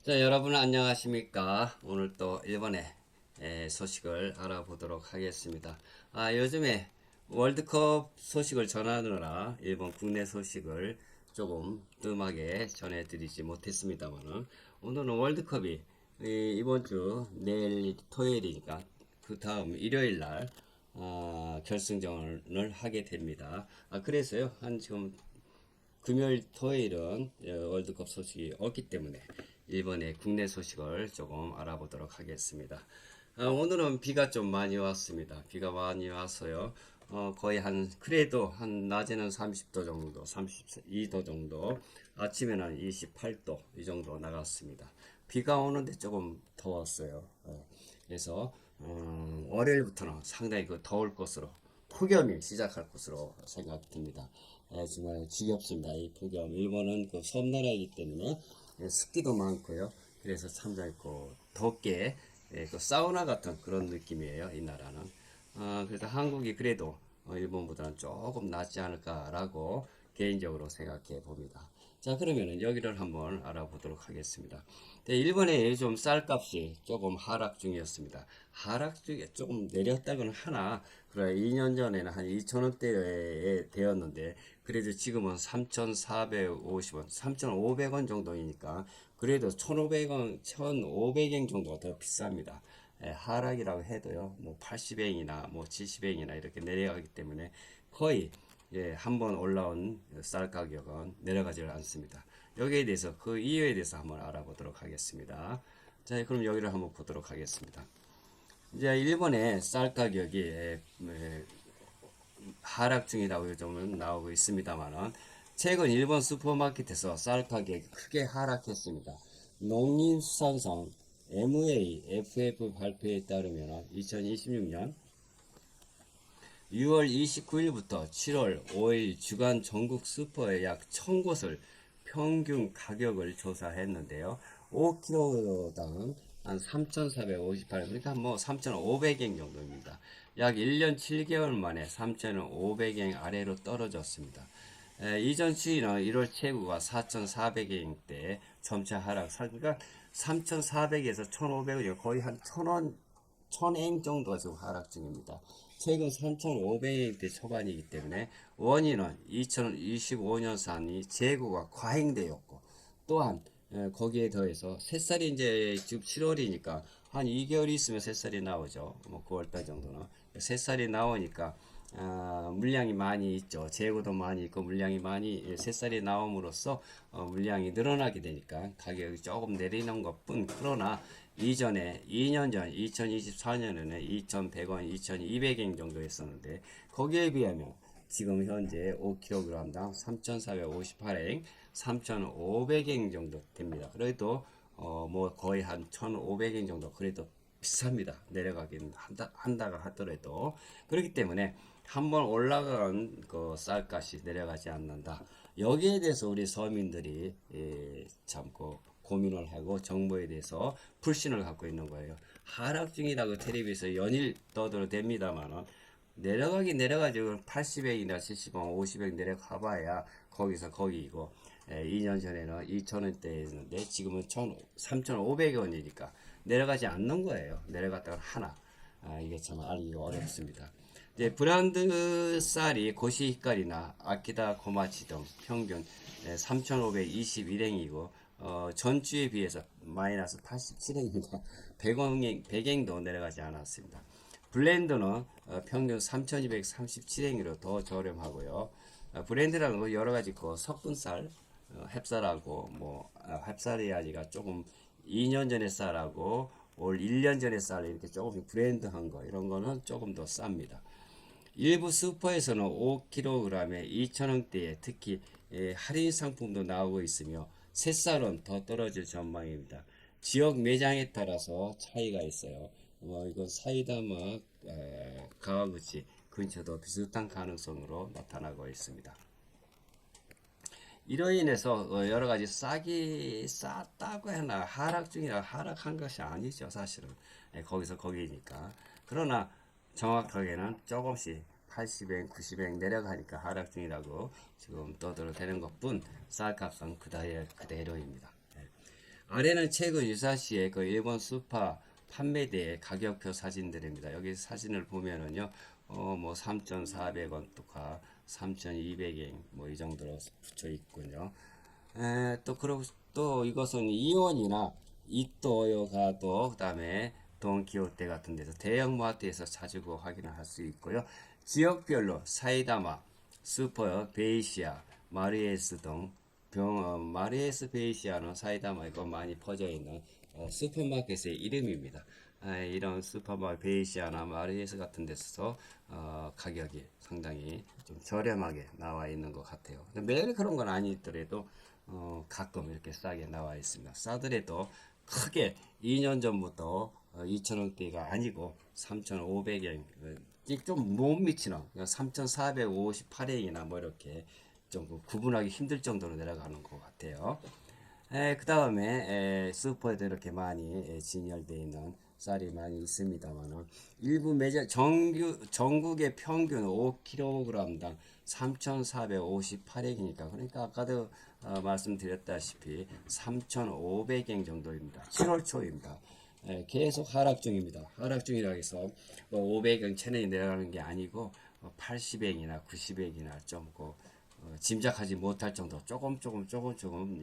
자, 여러분 안녕하십니까? 오늘 또 일본의 소식을 알아보도록 하겠습니다. 요즘에 월드컵 소식을 전하느라 일본 국내 소식을 조금 뜸하게 전해드리지 못했습니다만은 오늘은 월드컵이 이번 주 내일 토요일이니까 그 다음 일요일 날 결승전을 하게 됩니다. 그래서요, 지금 금요일, 토요일은 월드컵 소식이 없기 때문에 일본의 국내 소식을 조금 알아보도록 하겠습니다. 오늘은 비가 좀 많이 왔습니다. 비가 많이 와서요. 거의 그래도 낮에는 30도 정도, 32도 정도, 아침에는 28도 이 정도 나갔습니다. 비가 오는데 조금 더웠어요. 그래서, 월요일부터는 상당히 더울 것으로 폭염이 시작할 것으로 생각됩니다. 정말 지겹습니다. 이 폭염. 일본은 섬나라이기 때문에 습기도 많고요. 그래서 상당히 덥게 사우나 같은 그런 느낌이에요. 이 나라는. 그래서 한국이 그래도 일본보다는 조금 낫지 않을까라고 개인적으로 생각해 봅니다. 자, 그러면은 여기를 한번 알아보도록 하겠습니다. 네, 일본의 요즘 쌀값이 조금 하락 중이었습니다. 하락 중에 조금 내렸다고는 하나, 그래, 2년 전에는 한 2,000원대에 되었는데, 그래도 지금은 3,450원, 3,500원 정도이니까, 그래도 1,500원, 1,500엔 정도가 더 비쌉니다. 하락이라고 해도요, 뭐 80엔이나 뭐 70엔이나 이렇게 내려가기 때문에 거의 한번 올라온 쌀 가격은 내려가지를 않습니다. 여기에 대해서 그 이유에 대해서 한번 알아보도록 하겠습니다. 자, 그럼 여기를 한번 보도록 하겠습니다. 이제 일본의 쌀 가격이 하락 중이라고 좀 나오고 있습니다만은 최근 일본 슈퍼마켓에서 쌀 가격이 크게 하락했습니다. 농림수산성 MAFF 발표에 따르면 2026년 6월 29일부터 7월 5일 주간 전국 슈퍼의 약 1000곳을 평균 가격을 조사했는데요. 5kg당 한 3,458원, 그러니까 뭐 3,500엔 정도입니다. 약 1년 7개월 만에 3,500엔 아래로 떨어졌습니다. 이전 추이는 1월 최고가 4,400엔대 점차 하락, 그러니까 3,400에서 1,500원이 거의 한 1,000원, 1,000엔 정도가 지금 하락 중입니다. 최근 3,500엔대 초반이기 때문에 원인은 2025년산이 재고가 과잉되었고 또한 거기에 더해서 새살이 이제 지금 7월이니까 한 2개월이 있으면 새살이 나오죠. 뭐 9월달 정도는 새살이 나오니까 물량이 많이 있죠. 재고도 많이 있고 물량이 많이 새살이 나옴으로써 물량이 늘어나게 되니까 가격이 조금 내리는 것뿐. 그러나 이전에 2년 전 2024년에는 2,100원, 2,200엔 정도 했었는데 거기에 비하면 지금 현재 5kg당 3,458엔, 3,500엔 정도 됩니다. 그래도 뭐 거의 한 1,500엔 정도 그래도 비쌉니다. 내려가긴 한다가 하더라도 그렇기 때문에 한번 올라간 그 쌀값이 내려가지 않는다. 여기에 대해서 우리 서민들이 참고 고민을 하고 정부에 대해서 불신을 갖고 있는 거예요. 하락 중이라고 텔레비에서 연일 떠들어댑니다만은 내려가긴 내려가지고 80액이나 70억, 50억 내려가봐야 거기서 거기이고 2년 전에는 2,000원대였는데 지금은 3,500원이니까 내려가지 않는 거예요. 내려갔다가 하나. 이게 참 알기가 어렵습니다. 이제 브랜드 쌀이 코시히카리나 아키다 코마치 등 평균 3,521엔이고 전주에 비해서 마이너스 87엔입니다. 100엔도 내려가지 않았습니다. 블렌더는 평균 3,237엔으로 더 저렴하고요. 브랜드라는 거 여러 가지 석분쌀, 햅쌀하고 햅쌀이야지가 조금 2년 전에 쌀하고 올 1년 전에 쌀 이렇게 조금 브랜드한 거 이런 거는 조금 더 쌉니다. 일부 슈퍼에서는 5kg에 2,000원대에 특히 할인 상품도 나오고 있으며 새쌀은 더 떨어질 전망입니다. 지역 매장에 따라서 차이가 있어요. 이건 사이다마 가와구치 근처도 비슷한 가능성으로 나타나고 있습니다. 이로 인해서 여러 가지 쌌다고 해나 하락 중이라 하락한 것이 아니죠 사실은. 거기서 거기니까. 그러나 정확하게는 조금씩 80엔 90엔 내려가니까 하락 중이라고 지금 떠들어대는 것뿐 쌀값은 그대로입니다. 아래는 최근 유사시에 그 일본 스파 판매대의 가격표 사진들입니다. 여기 사진을 보면은요, 뭐 3,400원 또가 3,200엔 뭐 이 정도로 붙여 있군요. 또 그리고 또 이것은 이온이나 이토요가도 그다음에 돈키호테 같은 데서 대형 마트에서 자주 확인을 할 수 있고요. 지역별로 사이다마, 슈퍼 베이시아, 마리에스 등 마리에스 베이시아는 사이다마 이거 많이 퍼져 있는 슈퍼마켓의 이름입니다. 이런 슈퍼마켓 베이시아나 마리에스 같은 데서 가격이 상당히 좀 저렴하게 나와 있는 것 같아요. 매일 그런 건 아니더라도 가끔 이렇게 싸게 나와 있습니다. 싸더라도 크게 2년 전부터 2,000원대가 아니고 3,500엔 좀 못 미치는 3,458엔이나 뭐 이렇게 좀 구분하기 힘들 정도로 내려가는 것 같아요. 그 다음에 슈퍼에도 이렇게 많이 진열되어 있는 쌀이 많이 있습니다만은 일부 매장 전국의 평균 5kg당 3,458엔이니까 그러니까 아까도 말씀드렸다시피 3,500엔 정도입니다. 7월 초입니다. 계속 하락 중입니다. 하락 중이라 해서 뭐 500엔 체내에 내려가는 게 아니고 80엔이나 90엔이나 좀그 짐작하지 못할 정도 조금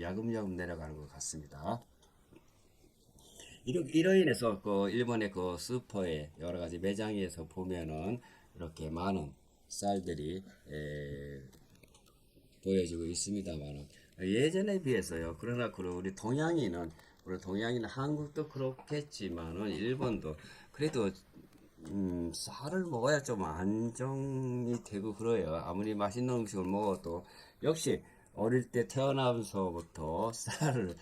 야금야금 내려가는 것 같습니다. 이로 인해서 그 일본의 그 슈퍼의 여러 가지 매장에서 보면은 이렇게 많은 쌀들이 보여지고 있습니다만은 예전에 비해서요. 그러나 우리 동양인은 한국도 그렇겠지만은 일본도 그래도 쌀을 먹어야 좀 안정이 되고 그래요. 아무리 맛있는 음식을 먹어도 역시 어릴 때 태어나면서부터 쌀을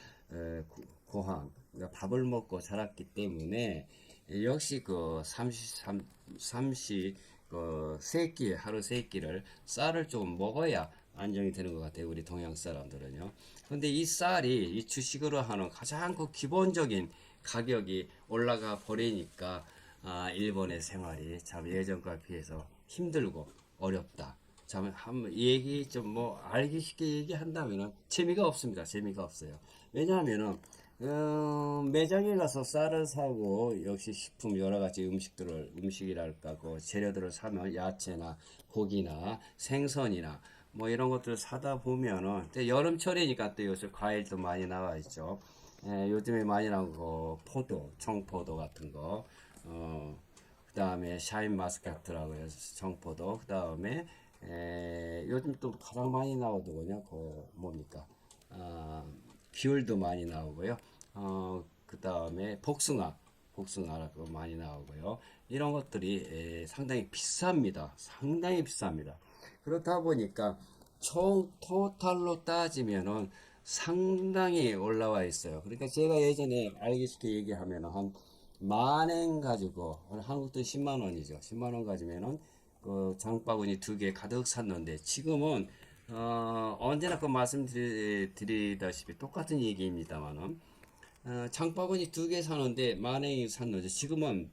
고항 그러니까 밥을 먹고 자랐기 때문에 역시 그 그 세끼 하루 세 끼를 쌀을 좀 먹어야 안정이 되는 것 같아요. 우리 동양 사람들은요. 근데 이 쌀이 이 주식으로 하는 가장 그 기본적인 가격이 올라가 버리니까 일본의 생활이 참 예전과 비해서 힘들고 어렵다. 참, 한 얘기 좀 뭐 알기 쉽게 얘기한다면은 재미가 없습니다. 재미가 없어요. 왜냐하면은 매장에 가서 쌀을 사고 역시 식품 여러 가지 음식이랄까 그 재료들을 사면 야채나 고기나 생선이나 뭐 이런 것들을 사다 보면은 또 여름철이니까 또 요새 과일도 많이 나와 있죠. 요즘에 많이 나온 거 포도, 청포도 같은 거, 그 다음에 샤인 마스카트라고 해서 청포도, 그 다음에 요즘 또 가장 많이 나오더군요. 그 뭡니까? 귤도 많이 나오고요. 그 다음에 복숭아라고 많이 나오고요. 이런 것들이 상당히 비쌉니다. 상당히 비쌉니다. 그렇다 보니까 총 토탈로 따지면은 상당히 올라와 있어요. 그러니까 제가 예전에 알기 쉽게 얘기하면 한 만엔 가지고 한국 돈 10만 원이죠. 10만 원 가지면은 그 장바구니 두 개 가득 샀는데 지금은 언제나 그 말씀드리다시피 똑같은 얘기입니다만은 장바구니 두 개 사는데 만 원이 샀는데 지금은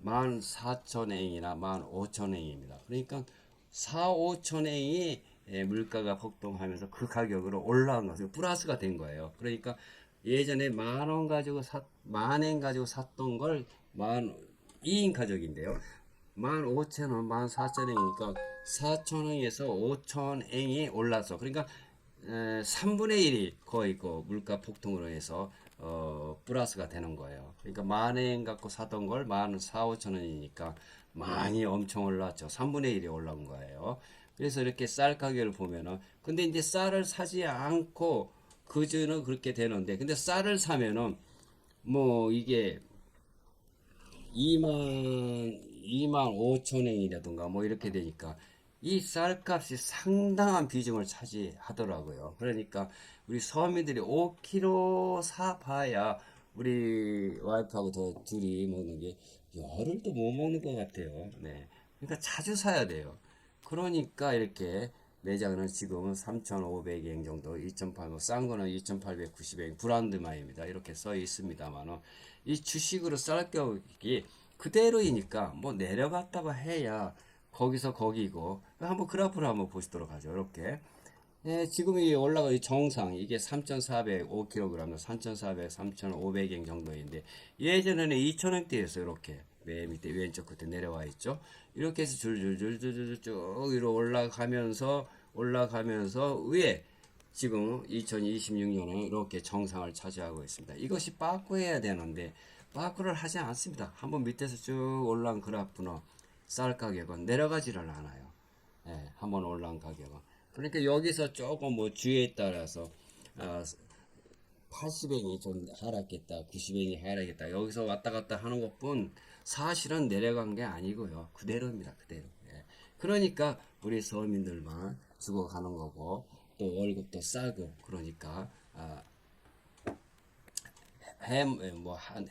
14,000엔이나 15,000엔입니다. 그러니까 4, 5천엔이 물가가 폭등하면서 그 가격으로 올라간 것이 플러스가 된 거예요. 그러니까 예전에 만엔 가지고 샀던 걸 2인 가족인데요. 15,000원, 14,000원이니까 4,000원에서 5,000원이 올라서 그러니까 3분의 1이 거의 그 물가 폭등으로 해서 플러스가 되는 거예요. 그러니까 만 원 갖고 사던 걸 14,000, 5,000원이니까 많이 엄청 올랐죠. 3분의 1이 올라온 거예요. 그래서 이렇게 쌀 가격을 보면은 근데 이제 쌀을 사지 않고 그주는 그렇게 되는데 근데 쌀을 사면은 뭐 이게 2만 5천엔이라든가 뭐 이렇게 되니까 이 쌀값이 상당한 비중을 차지하더라고요. 그러니까 우리 서민들이 5kg 사봐야 우리 와이프하고 더 둘이 먹는 게 열흘도 못 먹는 것 같아요. 네. 그러니까 자주 사야 돼요. 그러니까 이렇게 매장은 지금은 3,500엔 정도, 2,800, 싼 거는 2,890엔, 브랜드마입니다. 이렇게 써 있습니다만은, 이 주식으로 쌀 가격이 그대로이니까 뭐 내려갔다고 해야 거기서 거기고, 한번 그래프를 한번 보시도록 하죠. 이렇게. 예, 지금 이 올라가 이 정상 이게 3,405kg, 3,400, 3,500엔 정도인데 예전에는 2,000원대였어요. 이렇게 맨 밑에 왼쪽 끝에 내려와 있죠. 이렇게 해서 줄줄줄줄줄 쭉 위로 올라가면서 위에 지금 2026년에 이렇게 정상을 차지하고 있습니다. 이것이 빠꾸해야 되는데 빠꾸를 하지 않습니다. 한번 밑에서 쭉 올라온 그래프는 쌀 가격은 내려가지를 않아요. 예, 한번 올라온 가격은. 그러니까 여기서 조금 뭐 주에 따라서 80엔이 좀 하락했다, 90엔이 하락했다. 여기서 왔다 갔다 하는 것뿐 사실은 내려간 게 아니고요. 그대로입니다. 그대로. 예. 그러니까 우리 서민들만 죽어가는 거고 또 월급도 싸고 그러니까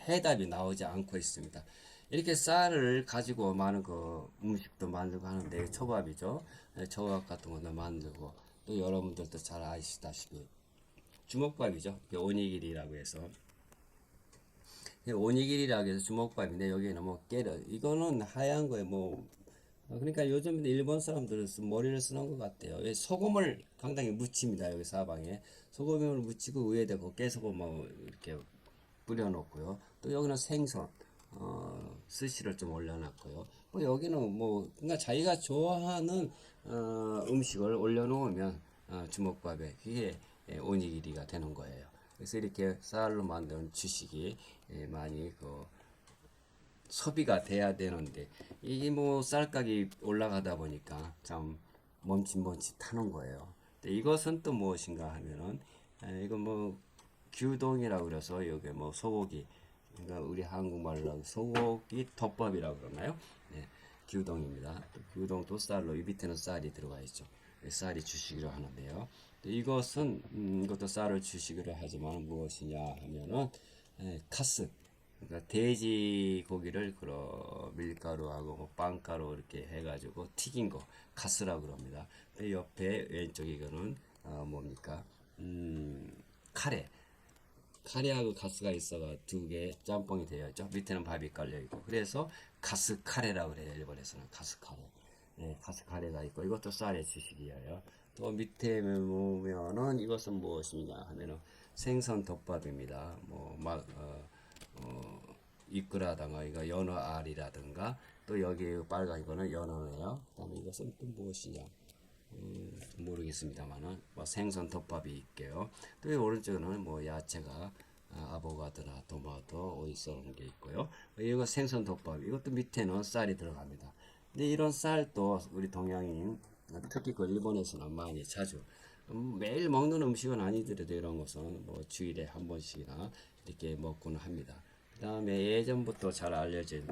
해답이 나오지 않고 있습니다. 이렇게 쌀을 가지고 많은 그 음식도 만들고 하는데 초밥이죠. 예, 초밥 같은 것도 만들고 또 여러분들도 잘 아시다시피 주먹밥이죠. 오니기리라고 해서 오니기리라고 해서 주먹밥인데 여기에는 뭐 깨를 이거는 하얀 거에 뭐 그러니까 요즘 일본 사람들은 머리를 쓰는 것 같아요. 왜 소금을 상당히 묻힙니다. 여기 사방에 소금을 묻히고 위에다 그 깨소금을 이렇게 뿌려놓고요. 또 여기는 생선, 스시를 좀 올려놨고요. 뭐 여기는 뭐 그러니까 자기가 좋아하는 음식을 올려놓으면 주먹밥에 그게 오니기리가 되는 거예요. 그래서 이렇게 쌀로 만든 주식이 많이 그 소비가 돼야 되는데 이게 뭐 쌀가격이 올라가다 보니까 참 멈칫멈칫하는 거예요. 근데 이것은 또 무엇인가 하면은 이건 뭐 규동이라고 그래서 여기 뭐 소고기 그러니까 우리 한국말로 소고기 덮밥이라고 그러나요? 네, 규동입니다. 규동도 쌀로 이 밑에는 쌀이 들어가 있죠. 쌀이 주식으로 하는데요. 이것은 이것도 쌀을 주식으로 하지만 무엇이냐 하면은 카스 그러니까 돼지 고기를 그런 밀가루하고 뭐 빵가루 이렇게 해가지고 튀긴 거 카스라고 그럽니다. 옆에 왼쪽 이거는 뭡니까? 카레. 카레하고 가스가 있어가 두 개 짬뽕이 되어 있죠. 밑에는 밥이 깔려 있고 그래서 가스 카레라고 그래요. 일본에서는 가스 카레. 네, 가스 카레가 있고 이것도 쌀의 주식이에요. 또 밑에 보면은 이것은 무엇이냐 하면은 생선 덮밥입니다. 이끌라든가 이거 연어 알이라든가 또 여기 빨간 이거는 연어네요. 그다음에 이것은 또 무엇이냐? 모르겠습니다만은 뭐 생선 덮밥이 있게요. 또 오른쪽에는 뭐 야채가 아보가드나 토마토, 오이소 이런 게 있고요. 이거 생선 덮밥. 이것도 밑에는 쌀이 들어갑니다. 근데 이런 쌀도 우리 동양인 특히 그 일본에서는 많이 자주 매일 먹는 음식은 아니더라도 이런 것은 뭐 주일에 한 번씩이나 이렇게 먹고는 합니다. 그 다음에 예전부터 잘 알려진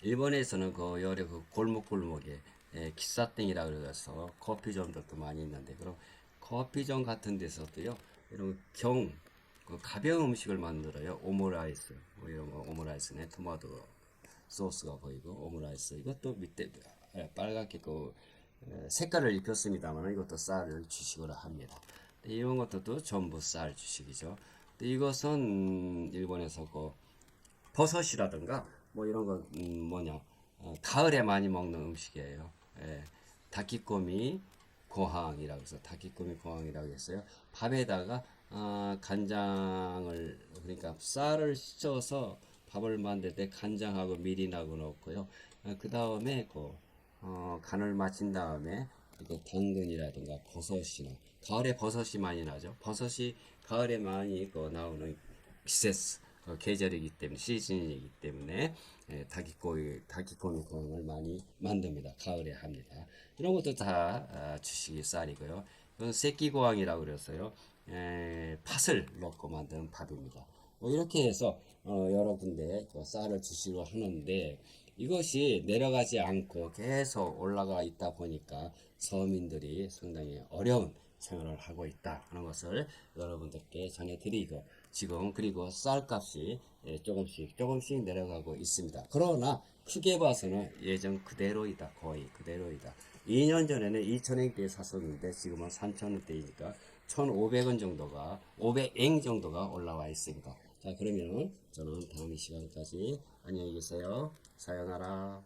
일본에서는 그 여러 그 골목골목에喫사땡이라 그래서 커피점들도 많이 있는데 그럼 커피점 같은 데서도요 이런 그 가벼운 음식을 만들어요. 오므라이스 뭐 이런 거 오므라이스네 토마토 소스가 보이고 오므라이스 이것도 밑에 빨갛게 그 색깔을 입혔습니다만 이것도 쌀을 주식으로 합니다. 이런 것들도 전부 쌀 주식이죠. 이것은 일본에서 그 버섯이라든가 뭐 이런 거 뭐냐 가을에 많이 먹는 음식이에요. 예, 다키꼬미 고항이라고 해서 다키꼬미 고항이라고 했어요. 밥에다가 간장을 그러니까 쌀을 씻어서 밥을 만들 때 간장하고 미린하고 넣고요. 그 다음에 간을 마친 다음에 이렇게 당근이라든가 버섯이나 가을에 버섯이 많이 나죠. 버섯이 가을에 많이 나오는季節 계절이기 때문에 시즌이기 때문에 다기꼬미 공을 많이 만듭니다. 가을에 합니다. 이런 것도 다 주식이 쌀이고요. 이건 새끼고항이라고 그래서요. 팥을 넣고 만드는 밥입니다. 뭐 이렇게 해서 여러 군데 쌀을 주식으로 하는데 이것이 내려가지 않고 계속 올라가 있다 보니까 서민들이 상당히 어려운 생활을 하고 있다 하는 것을 여러분들께 전해드리고 지금 그리고 쌀값이 조금씩 내려가고 있습니다. 그러나 크게 봐서는 예전 그대로이다. 거의 그대로이다. 2년 전에는 2,000원대에 샀었는데 지금은 3,000원대이니까 1,500원 정도가 500엔 정도가 올라와 있습니다. 자 그러면 저는 다음 시간까지 안녕히 계세요. 사요나라.